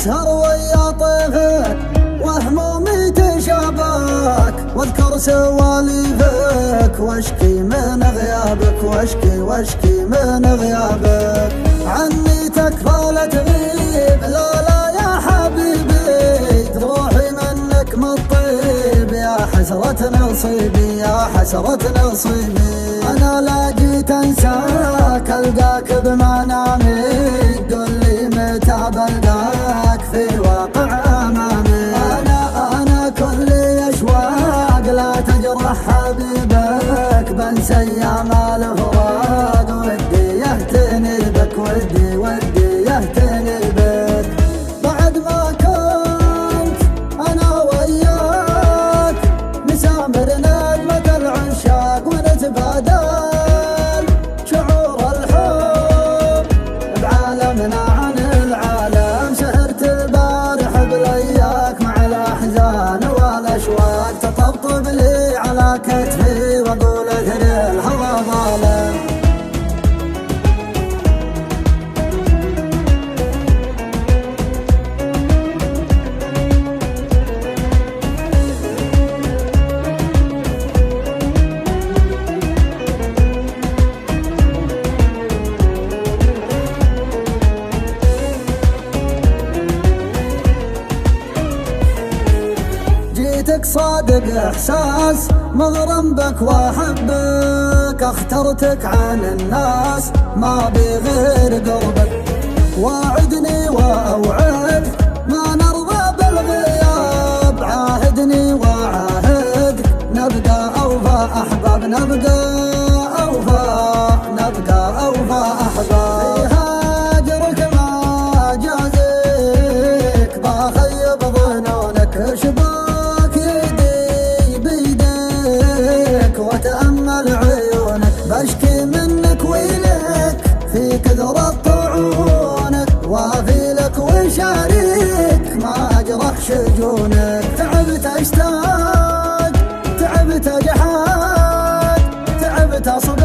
أسهر ويا طيفك وهمومي تشابك، واذكر سواليفك واشكي من غيابك، واشكي من غيابك. عني تكفى لا تغيب، لا يا حبيبي، روحي منك مطيب، يا حسرة نصيبي، يا حسرة نصيبي. أنا لا جيت أنساك، ألقاك بمنامي، قل لي متى بلقاك في واقع أمامي. أنا كلي أشواق، لا تجرح حبيبك، بنسى أيام الفراق، ودي يهتني بك، ودي يهتني بك. بعد ما كنت أنا وياك نسامر نجمة العشاق، ونتبادل شعور الحب بعالمنا عن العالم. سهرت البارح بلياك مع الأحزان والأشواق، تطبطب لي على كتفي وأقول اثني الهوى ظالم. جيتك صادق إحساس، مغرم بك وأحبك، اخترتك عن الناس، ما بي غير قربك. واعدني وأوعد، ما نرضى بالغياب، عاهدني وعاهدك، نبقى أوفى أحباب، نبقى أوفى أحباب. في هاجرك ما جازيك، بخيب ظنونك، شباك يدي بيديك وتأمل عيونك، بشكي منك ويلك في كثرة طعونك، وافي لك وشاريك ما أجرح شجونك. تعبت أشتاق، تعبت أجحاد، تعبت أصبر